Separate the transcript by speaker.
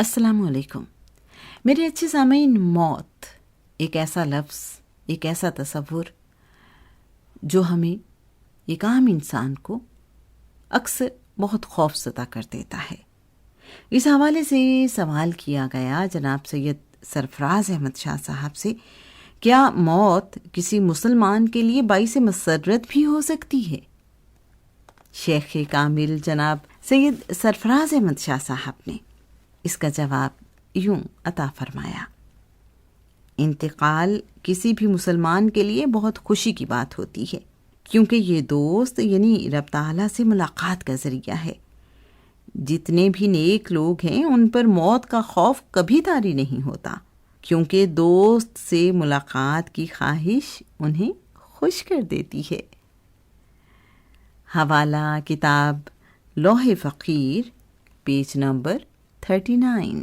Speaker 1: السلام علیکم میرے اچھے سامعین. موت ایک ایسا لفظ، ایک ایسا تصور جو ہمیں ایک عام انسان کو اکثر بہت خوف زدہ کر دیتا ہے. اس حوالے سے سوال کیا گیا جناب سید سرفراز احمد شاہ صاحب سے، کیا موت کسی مسلمان کے لیے باعث مسرت بھی ہو سکتی ہے؟ شیخ کامل جناب سید سرفراز احمد شاہ صاحب نے اس کا جواب یوں عطا فرمایا: انتقال کسی بھی مسلمان کے لیے بہت خوشی کی بات ہوتی ہے، کیونکہ یہ دوست یعنی رب تعالیٰ سے ملاقات کا ذریعہ ہے. جتنے بھی نیک لوگ ہیں ان پر موت کا خوف کبھی طاری نہیں ہوتا، کیونکہ دوست سے ملاقات کی خواہش انہیں خوش کر دیتی ہے. حوالہ کتاب لوح فقیر، پیج نمبر 39.